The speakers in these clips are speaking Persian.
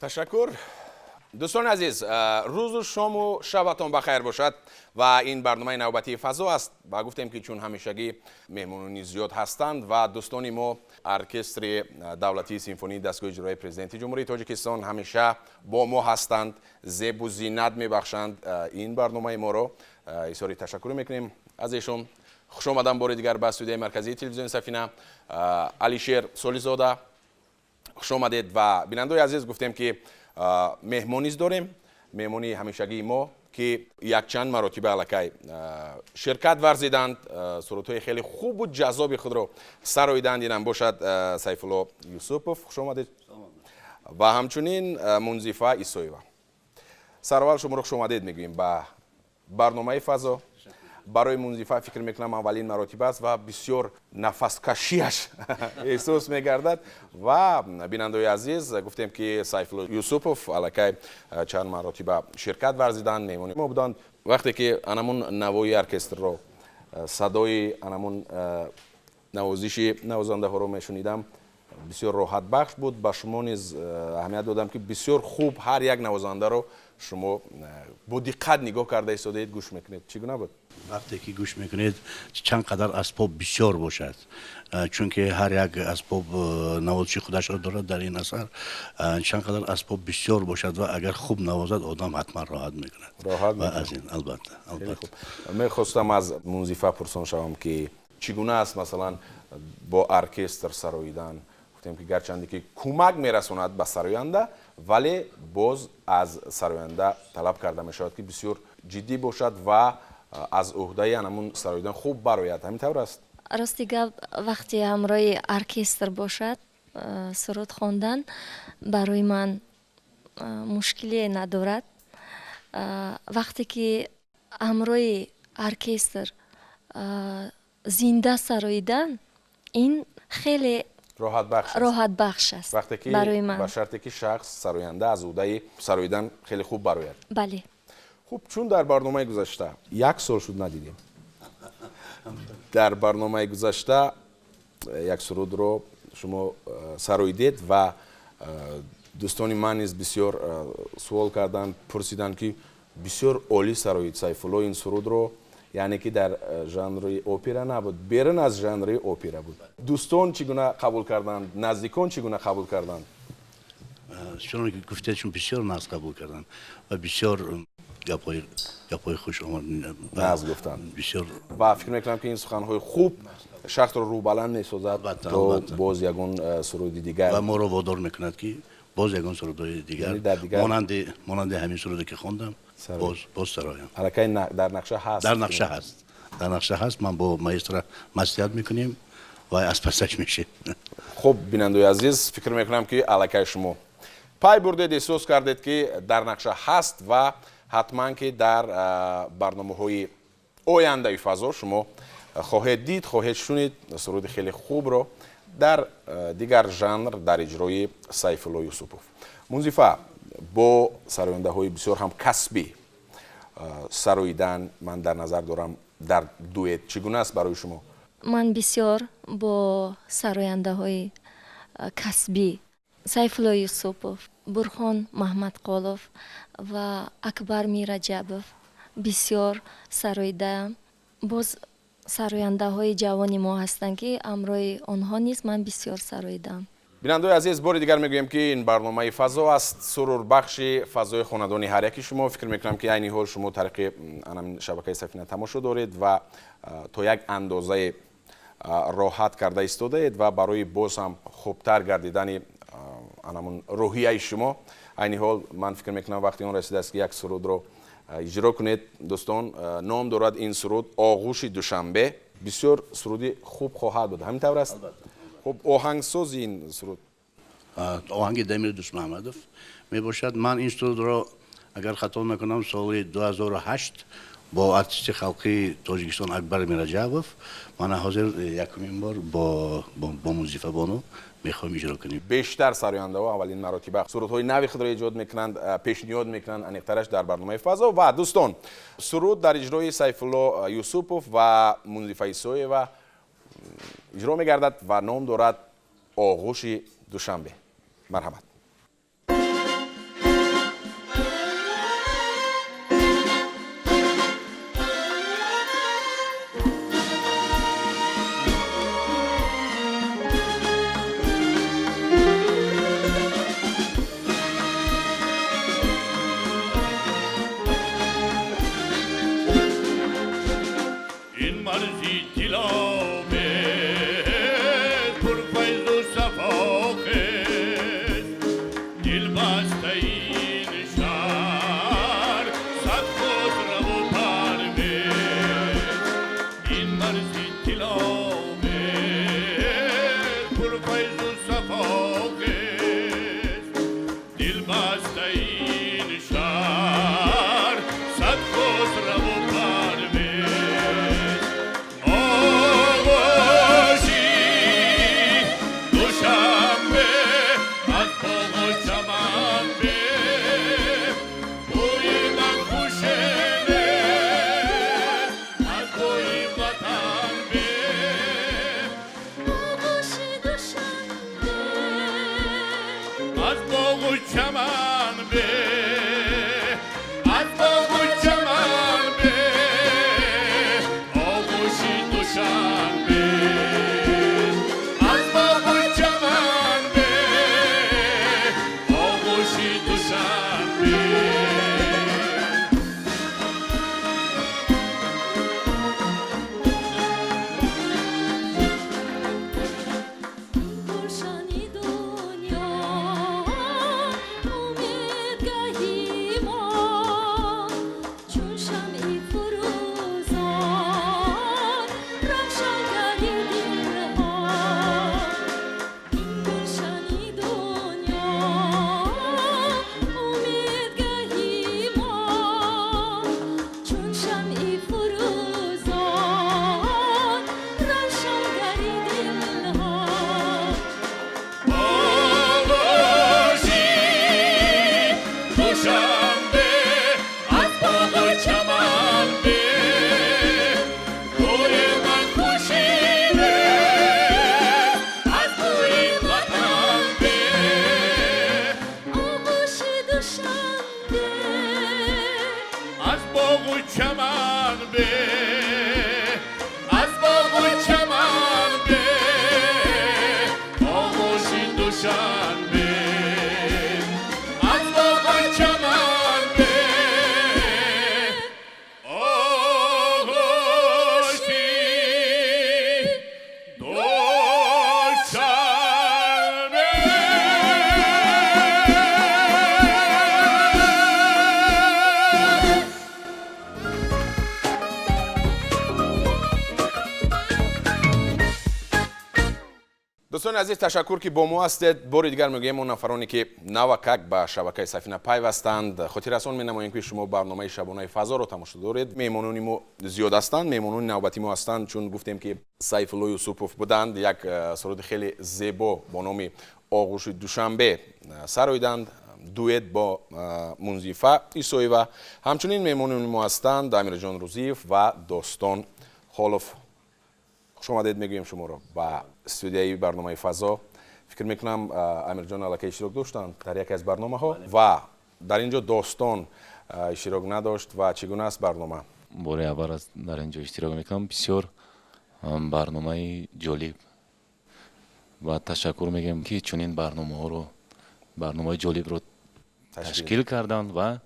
تشکر. دوستان عزیز، روز و شام و شبتان بخیر باشد و این برنامه نوبتی فضا است و گفتیم که چون همیشگی مهمونانی زیاد هستند و دوستان ما ارکستر دولتی سیمفونی دستگاه اجرایی پرزیدنت جمهوری تاجیکستان همیشه با ما هستند، زیب و زینت میبخشند این برنامه ما رو. اظهار تشکر میکنیم از ایشون. خوش آمدن بار دیگر به استودیوی مرکزی تلویزیون سفینه. علیشیر سولیزادا خوش آمدید و بینندگان عزیز گفتیم که مهمونیز داریم، مهمونی همیشگی ما که یک چند مراتبه علاکه شرکت ورزیدند، سرودهای خیلی خوب و جذاب خود رو سراییدند. اینم باشد سایفوللو یوسوپوف، خوش آمدید، و همچنین مونزیفا ایسویوا. سرول شما رو خوش آمدید میگوییم به برنامه فضا. برای مونزیفا فکر میکنم اولین مراتبه است و بسیار نفس کشیش احساس میگردد و بینندگان عزیز گفتیم که سایفوللو یوسوپوف علاکه چند مراتبه شرکت ورزیدن، مهمونی ما بودند. وقتی که انمون نوای ارکستر رو صدای انمون نوازش نوازنده ها رو میشنیدم بسیار راحت بخش بود. با شما نیز اهمیت دادم که بسیار خوب هر یک نوازنده رو شما با دقت نگاه کرده ایستادید گوش میکنید. چگونه بود؟ وقتی که گوش میکنید چند قدر اسباب بسیار باشد، چون که هر یک اسباب نوازشی خودش را دارد در این اثر. چند قدر اسباب بسیار باشد و اگر خوب نوازد آدم حتما راحت میکند. راحت میکند. از این البته. میخواستم از مونزیفا پرسان شوم که چگونه است مثلا با ارکستر سراییدن. گفتیم که گرچند که کمک میرساند به سراینده ولی باز از سراینده طلب کرده میشود که بسیار جدی باشد و از عهده انمون سراییدن خوب برآید. همین طور است؟ راستی گپ وقتی همراه ارکستر باشد سرود خواندن برای من مشکلی ندارد. وقتی که همراه ارکستر زنده سراییدن این خیلی راحت بخش است وقتی که برای من، با شرطی که شخص سراینده از عهده سراییدن خیلی خوب برآید. بله. خوب، چون در برنامه گذشته یک سال شد ندیدیم. در برنامه گذشته یک سرود رو شما سراییدید و دوستان من نیز بسیار سوال کردند، پرسیدند که بسیار عالی سرایید سایفوللو این سرود رو، یعنی که در ژانر اپرا نبود، بیرون از ژانر اپرا بود. دوستان چگونه قبول کردند؟ نزدیکان چگونه قبول کردند؟ چون که گفته چون بسیار ناز قبول کردند و بسیار گپای خوش آمد ناز گفتن بسیار. و فکر میکنم که این سخنهای خوب شخص رو بلند میسازد تا باز یگون سرودی دیگر و ما رو وادار میکند که باز یگون سرودهای دیگر مانند همین سرودی که خواندم باز سرایم. حرکت در نقشه هست. در نقشه هست. من با مایسترا مصلحت میکنیم و از پسش میشه. خب بیننده عزیز، فکر میکنم که علاقه شما پای بردید، احساس کردید که در نقشه هست و حتما که در برنامه‌های آینده فضا شما خواهید دید، خواهید شنید سرود خیلی خوب رو در دیگر ژانر در اجرای سایفوللو یوسوپوف. مونزیفا با سراینده های بسیار هم کسبی سراییدن من در نظر دارم در دوئت چگونه است برای شما؟ من بسیار با سراینده های کسبی сайфулло یوسوپوف، برخان محمد خولov و اکبر میرجبов بسیار سراییدم. باز سراینده های جوانی ما هستند که همراه آنها نیز من بسیار سراییدم. بیننده عزیز، بار دیگر میگویم که این برنامه فضا است، سرور بخش فضای خاندانی هر یکی شما. فکر میکنم که عین حال شما طریق شبکه سفینه تماشا دارید و تا یک اندازه راحت کرده ایستاده اید و برای باز هم خوبتر گردیدن روحیه شما. عین حال من فکر میکنم وقتی اون رسیده است که یک سرود رو اجرا کنید. دوستان، نام دارد این سرود آغوش دوشنبه. بسیار سرودی خوب خواهد بود. همین طور است؟ خب آهنگساز این سرود آهنگ دمیر دوست محمدов می باشد. من این سرود را اگر خطا نکنم سال 2008 با ارتیست خلقی تاجیکستان اکبر میرجبов من حاضر یکمین بار با مونزیفا بانو میخوام اجرا کنیم. بیشتر سراینده ها اولین مراتبه سرودهای نوی خود را ایجاد میکنند، پیشنهاد میکنند انیقترش در برنامه فضا. و دوستان، سرود در اجرای سایفوللو یوسوپوف و مونزیفا ایسویوا اجرا میگردد و نام دارد آغوش دوشنبه. مرحمت. باغ چمن به از باغ چمن به آغوشی دوشنبه از باغ چمن به آغوشی دوشنبه دوستان عزیز تشکر که با ما هستید. بار دیگر میگیم اون نفرانی که ناوکک به شبکه سفینه پیوستند خاطر رسان می‌نماییم که شما برنامه شبانه فضا رو تماشا دارید. میمونانی ما زیاد هستند، میمونان نوبتی ما هستند، چون گفتیم که سایفوللو یوسوپوف بودند، یک سرود خیلی زیبا با نام آغوش دوشنبه سراییدند، دویت با مونزیفا ایسویوا. همچنین میمونانی ما هستند امیرجان روزیف و دوستون خولف. خوش آمدید میگویم شما رو با استودیوی برنامه فضا. فکر میکنم امیرجان علاقه اشتراک داشتند در یکی از برنامه ها و در اینجا دوستان اشتراک نداشت و چگونه است برنامه؟ بار اول در اینجا اشتراک میکنم. بسیار برنامه جالب و تشکر میگم که چنین برنامه جالب رو تشکیل کردند و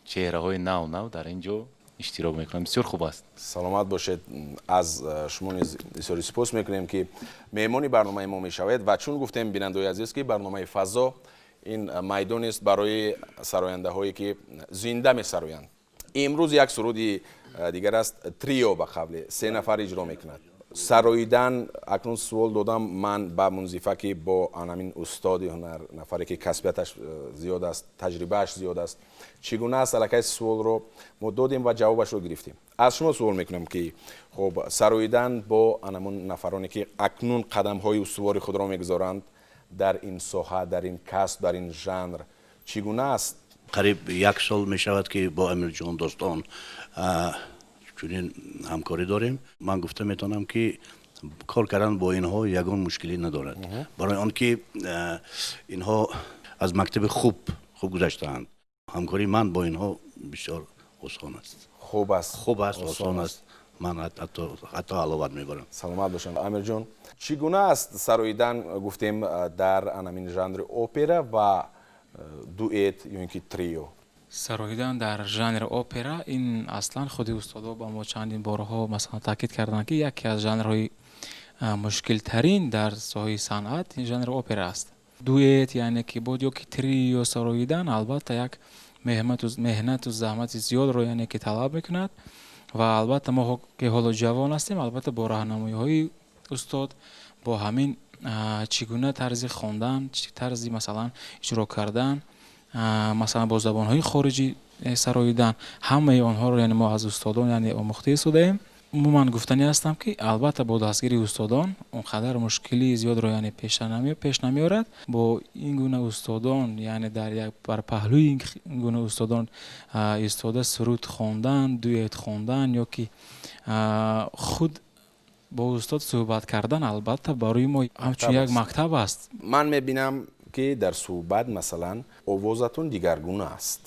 چهره های نو در اینجا اشتراک میکنم. بسیار خوب است. سلامت باشید. از شما بسیار سپاس میکنیم که مهمانی برنامه ما میشوید و چون گفتیم بینندگان عزیز که برنامه فضا این میدان است برای سراینده هایی که زنده میسرایند. امروز یک سرودی دیگر است، تریو به قبل 3 نفر اجرا میکند. سراییدن اکنون سوال دادم من با مونزیفا که با همین استاد هنر، نفری که کسبیتش زیاد است، تجربهش زیاد است، چگونه است علاقه سوال رو ما دادیم و جوابش رو گرفتیم. از شما سوال میکنم که خب سراییدن با همون نفرانی که اکنون قدم های استوار خود را میگذارند در این ساحه، در این کسب، در این ژانر چگونه است؟ قریب 1 سال می شود که با امیرجان دوستان چنین همکاری داریم. من گفته میتونم که کار کردن با اینها یگان مشکلی ندارد، برای آنکه اینها از مکتب خوب گذشتند. همکاری من با اینها بسیار آسان است. خوب است، آسان است. من حتی علاوت میبرم. سلامت باشند. امیرجان چگونه است سراییدن گفتیم در همین ژانر اپرا و دوئت یا اینکه تریو؟ سراییدن در ژانر اپرا این اصلا خود استادا با ما چندین بارها مثلا تاکید کردن که یکی از ژانرهای مشکل ترین در ساحه صنعت این ژانر اپرا است. دوئت یعنی کیبورد یا تریو سراییدن البته یک مهنت و زحمت زیاد رو یعنی که طلب میکند و البته ما که حالا جوان هستیم البته با راهنمایی‌های استاد با همین چگونه طرز خواندن، طرزی مثلا اجرا کردن، مثلا با زبان‌های خارجی سراییدن، همه آنها رو یعنی ما از استادان یعنی آموخته شدیم. من گفتنی هستم که البته با دستگیری استادان اونقدر مشکلی زیاد رو یعنی پیش نمیارد. با این گونه استادان یعنی در یک بر پهلوی این گونه استادان استاد سرود خواندن، دوئت خواندن یا که خود با استاد صحبت کردن البته برای ما همچون یک مکتب است. من میبینم که در صحبت مثلا овозатон дигаргуна аст.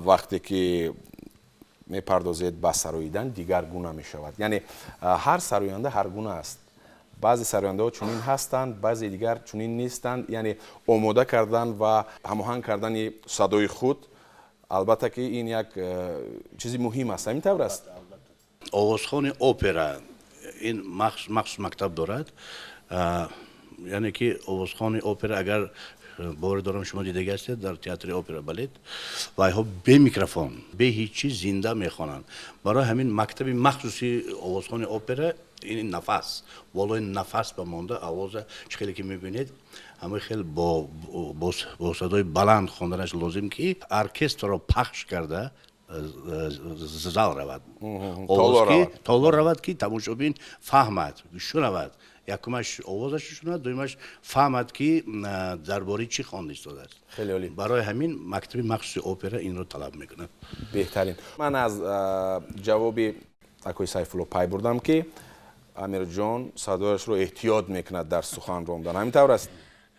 вақте ки мепардозед ба сароидан дигар гуна мешавад. Яъне ҳар сароянда ҳар гуна аст. баъзе сарояндаҳо чунин ҳастанд, баъзе дигар чунин нестанд. Яъне омода кардан ва ҳамоҳанг кардани садои худ, албатта ки ин як чизи муҳим аст. ҳамин тавр аст. овозхони опера ин махсус мактаб дорад. яъне ки овозхони опера агар боварӣ дорам шумо дида гастед дар театри опера балет вайҳо бе микрофон бе ҳеҷ чиз зинда мехонанд. барои ҳамин мактаби махсуси овозхони опера ин нафас болои нафас ба монда овоза чӣ хеле ки мебинед ҳамаи хел бо садои баланд хонданаш лозим ки оркестрро пахш карда зал равад толо равад ки тамошобин фаҳмад шунавад. якумаш овозаш шунад, дуюмаш фаҳмад ки дар бораи чӣ хонда истодааст. хеле олӣ. барои ҳамин мактаби махсуси опера инро талаб мекунад. беҳтарин. ман аз ҷавоби акои Сайфулло пай бурдам ки Амирҷон садояшро эҳтиёт мекунад дар сухан рондан. ҳамин тавр аст?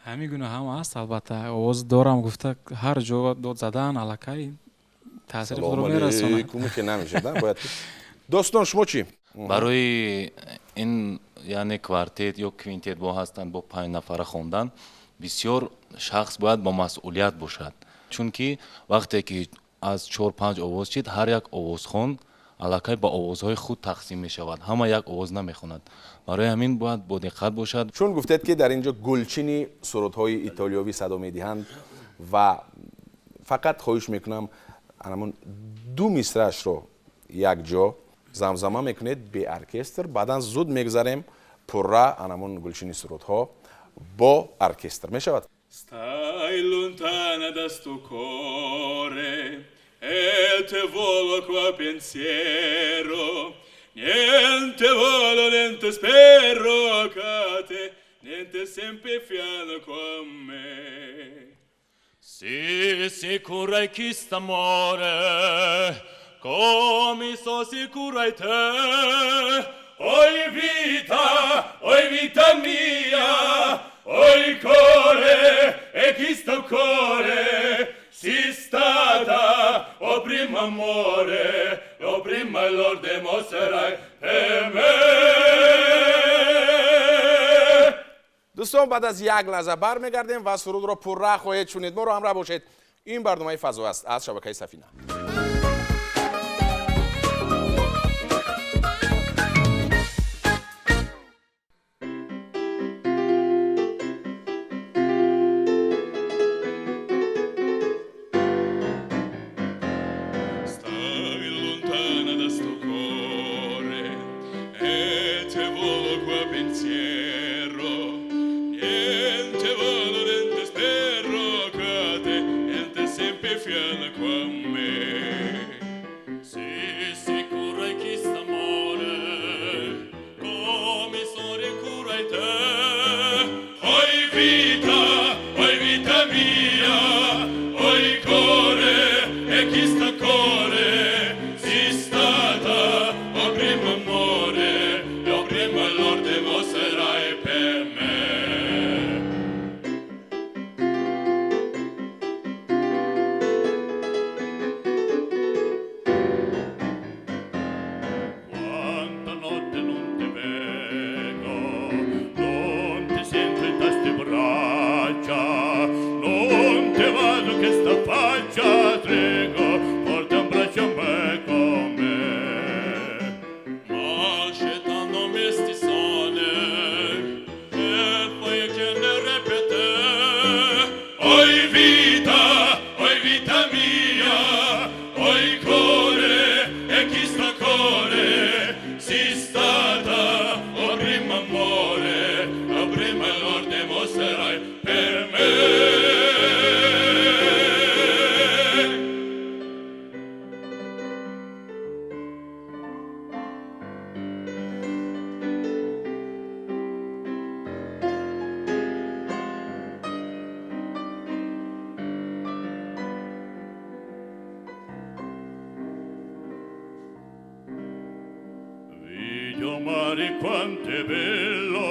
ҳамин гуна ҳам аст. албатта овоз дорам гуфта ҳар ҷо дод задан аллакай таъсири худро мерасонад. Достон, шумо чӣ? барои ин яъне квартет ё квинтет бо ҳастанд бо 5 нафара хондан бисёр шахс бояд ба масъулият бошад. чунки вақте ки аз 4-5 овоз чид ҳар як овозхон аллакай ба овозҳои худ тақсим мешавад. ҳама як овоз намехонад. барои ҳамин бояд бо диққат бошад. чун гуфтед ки дар инҷо гулчини сурудҳои итолиёвӣ садо медиҳанд ва фақат хоҳиш мекунам анамон 2 мисраашро як ҷо замзама мекунед бе оркестр, баъдан зуд мегзарем пурра анамон гулчини сурудҳо бо оркестр. Мешавад? Stai lontana da sto cuore e te volo qua pensiero, niente volo, niente spero che te, niente sempre fiano con me. Si sicura è chi sta amore, come so sicura è te. Oi vita mia, oi cuore, e chi sta cuore, si stata, o primo amore, o prima lorde mostrerai per me. دوستان بعد از یک لحظه برمیگردیم و سرود را پرره خواهید شنید. ما رو همراه باشید. این برنامه فضا است از شبکه سفینه. Mare quanto è bello,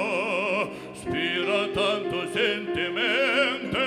spira tanto sentimente,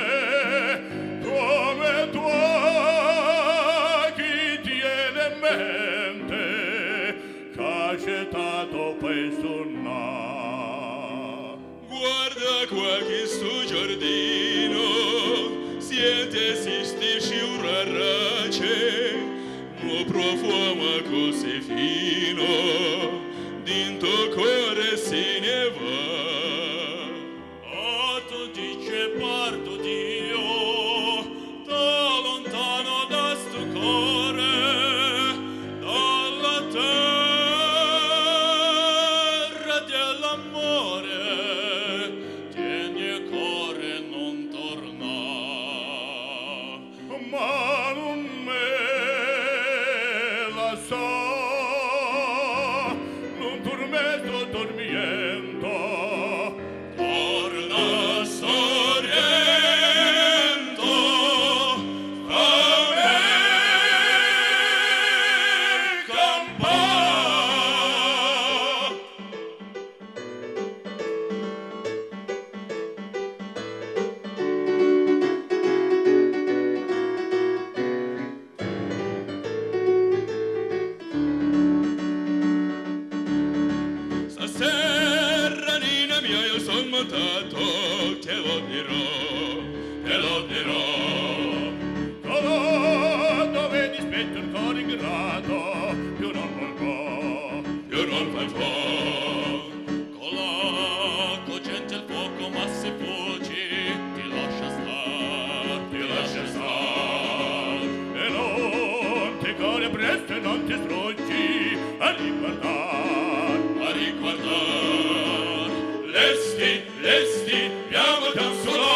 a riguardar. Lesti, lesti, piamotam sola,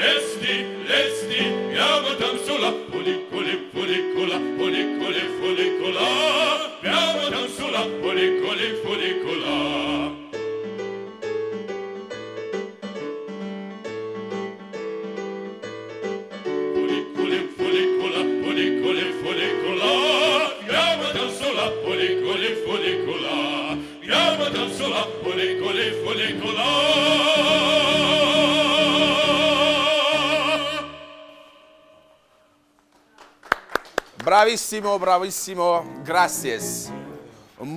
lesti, lesti, piamotam sola, fuliculi, fulicula, fuliculi, fulicula, piamotam sola, fuliculi, fulicula. Bravissimo, bravissimo, gracias.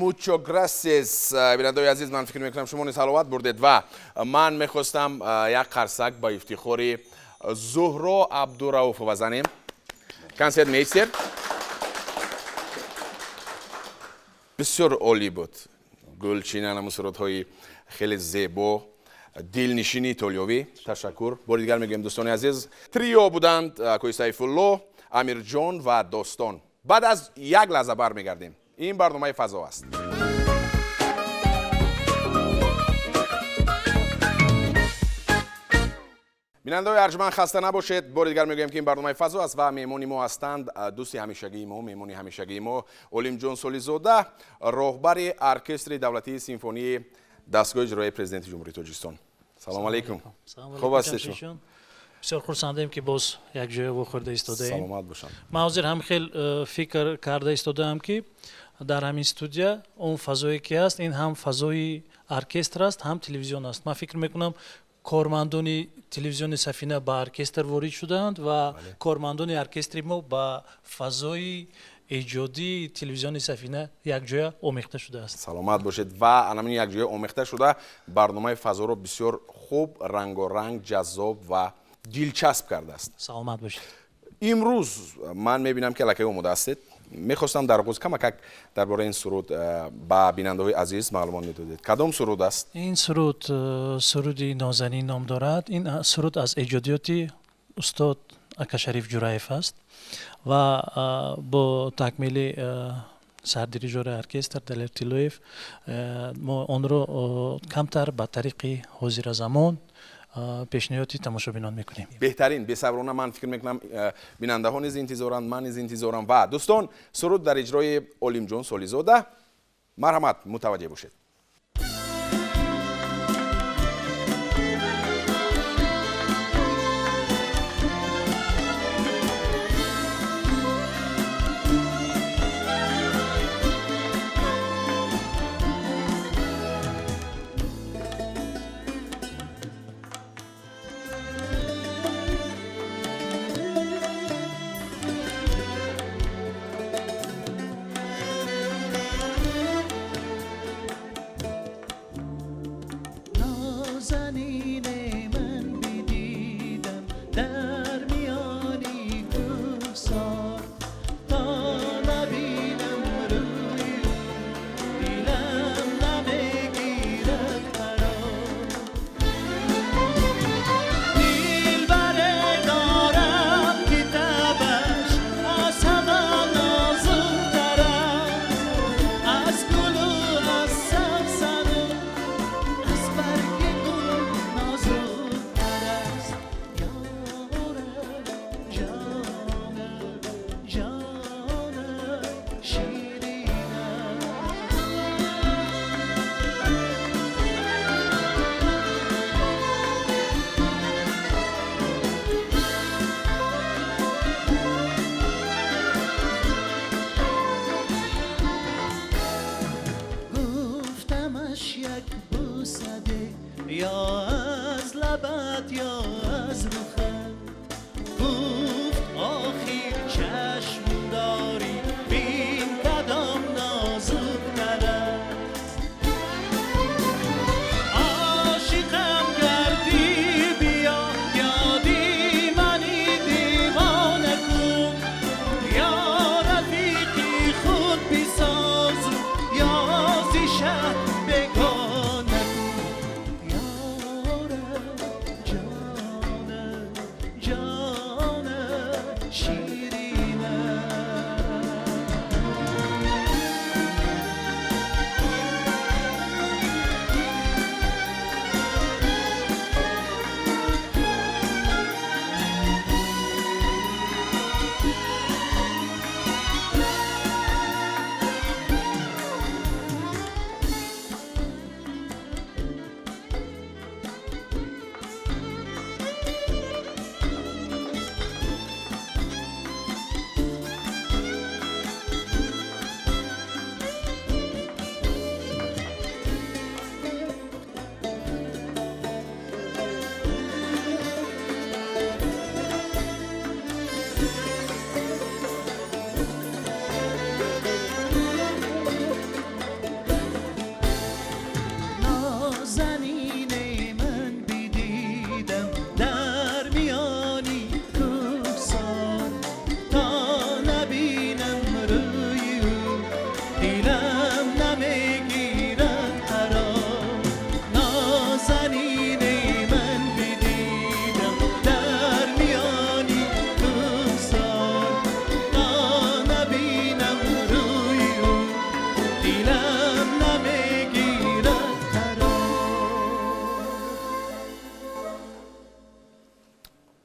Mucho gracias. بیننده‌های عزیز، من فکر می‌کنم شما نیز حلاوت بردید و من می‌خواستم یک قرصک با افتخار زهرا عبدالرؤوف بزنیم. کنسرت میستر بسیار عالی بود. گلچینان مسرات‌های خیلی زیبا، دلنشینی ایتالیایی. تشکر. بار دیگر میگم دوستان عزیز، تریو بودند کوی سایفوللو، امیرجان و دوستون. بعد از یک لحظه برمیگردیم. این برنامه فضا است. بیننده‌های ارجمند خسته نباشید. بار دیگر میگویم که این برنامه فضا است و مهمانی ما هستند دوستی همیشگی ما، مهمانی همیشگی ما اولمҷон سولیزودا، راهبر ارکستر دولتی سیمفونی دستگاه اجرایی پرزیدنت جمهوری تاجیکستان. سلام علیکم. خوب هستید شما؟ بسیار خورسندیم که باز یک جای وخورده ایستاده ایم. سلامت باشم. من حاضر هم خیلی فکر کرده ایستادم که در همین استودیو اون فضایی که هست، این هم فضای ارکستر است، هم تلویزیون است. من فکر میکنم کارمندان تلویزیون سفینه با ارکستر وارد شدند و کارمندان ارکستری ما با فضای ایجادی تلویزیون سفینه یک جای آمیخته شده است. سلامت باشید. و همین یک جای آمیخته شده برنامه فضا رو بسیار خوب، رنگارنگ، جذاب و دلچسب کرده است. سلامت باشید. امروز من میبینم که لکه اومده هستید. میخواستم در آغاز کمک درباره این سرود با بیننده‌های عزیز معلومات میدادید. کدام سرود است؟ این سرود سرودی نازنین نام دارد. این سرود از ایجادیات استاد اکاشریف جورایف است و با تکمیل سردیریژور ارکستر دلیر تیلویف ما آن را کمتر به طریق حاضر زمان پیشنهادی تماشابینان میکنیم. بهترین بی‌صبرانه من فکر میکنم بیننده ها نیز انتظارند، من نیز انتظارم و دوستان سرود در اجرای اولمҷон سولیزودا. مرحمت، متوجه باشید.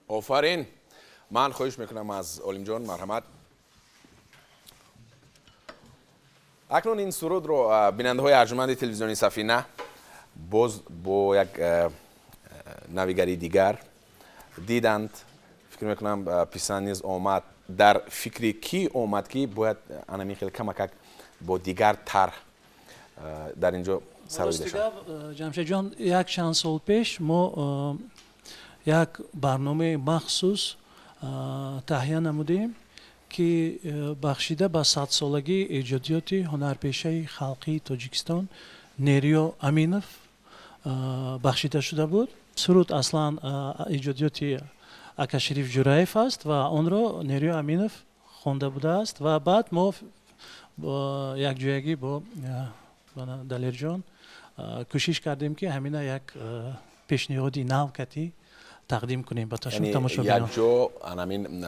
آفرین. من خواهش میکنم از اولیمجان مرحمت. اکنون این سرود رو بیننده های ارجمند تلویزیونی سفینه باز با یک نویگری دیگر دیدند. فکر میکنم پیسان نیز آمد. در فکری کی آمد که باید انمی خیلی کمک با دیگر طرح در اینجا سرویده شد. جمشید جان یک چند سال پیش ما یک برنامه مخصوص تهیه نمودیم که بخشیده به 100 سالگی ایجادیات هنرپیشه خلقی تاجیکستان نیریو امینوف بخشیده شده بود. سرود اصلا ایجادیات اکا شریف جورایف است و آن را نیریو امینوف خوانده بوده است و بعد ما یک جایگی با دلیرجان کوشش کردیم که همین یک پیشنهادی نو کتی تقدیم کنیم با تماشاگران. یک جو همین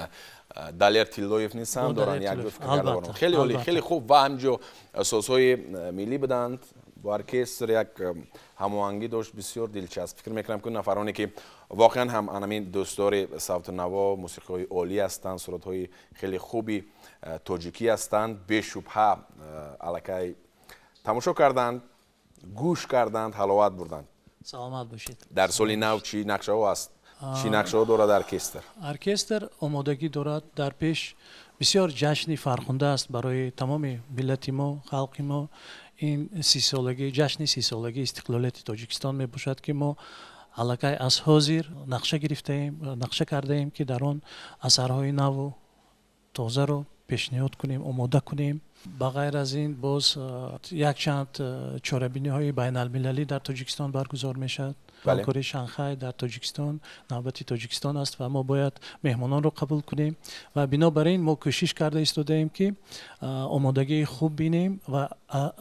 دلیر تیلویف نیستن دارن یک دو فکر کردن. خیلی عالی، خیلی خوب و همجو سازهای ملی بدند با ارکستر یک هماهنگی داشت بسیار دلچسب. فکر میکنم که نفرانی که واقعا هم همین دوستدار صوت نوا موسیقی های عالی هستند، سرود های خیلی خوبی تاجیکی هستند، بی‌شبهه الکی تماشا کردند، گوش کردند، حلاوت بردند. سلامت باشید. در سال نو چی نقشه ها است؟ چی نقشه ها دارد ارکستر؟ ارکستر آمادگی دارد. در پیش بسیار جشنی فرخنده است برای تمام ملت ما، خلق ما. این 30 سالگی جشن 30 سالگی استقلالیت تاجیکستان می باشد که ما الکی از حاضر نقشه گرفتیم، نقشه کرده ایم که در آن اثرهای نو و تازه رو پیشنهاد کنیم، آماده کنیم. بغیر از این باز یک چند چاره‌بینی های بین المللی در تاجیکستان برگزار می شود. همکاری شانگهای در تاجیکستان نوبتی تاجیکستان است و ما باید مهمانان رو قبول کنیم و بنابراین ما کوشش کرده ایستادیم که آمادگی خوب بینیم و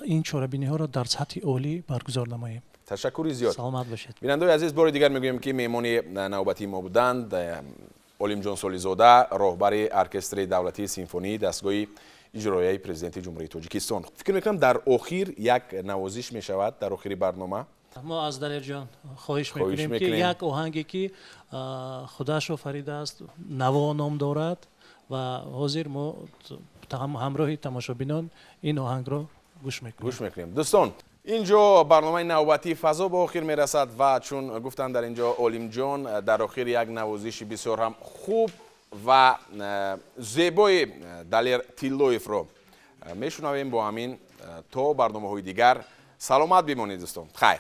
این چاره‌بینی ها را در سطح عالی برگزار نماییم. تشکر زیاد. سلامت باشید. بیننده عزیز، بار دیگر میگویم که مهمان نوبتی ما بودند اولیمجون سولیزوده، راهبر ارکستر دولتی سیمفونی دستگاه اجرایی پرزیدنت جمهوری تاجیکستان. فکر میکنم در اخیر یک نوازش میشود در آخر برنامه. ما از دلیرجان خواهش میکنیم که یک آهنگی که خودش آفریده است نوا نام دارد و حاضر ما همراه تماشابینان این آهنگ را گوش میکنیم. دوستان، اینجا برنامه نوبتی فضا با آخر میرسد و چون گفتن در اینجا اولیمجان در آخر یک نوازش بسیار هم خوب و زیبای دلیر تیلویف رو میشنویم. با همین تا برنامه های دیگر سلامت بمانید دوستان. خیر.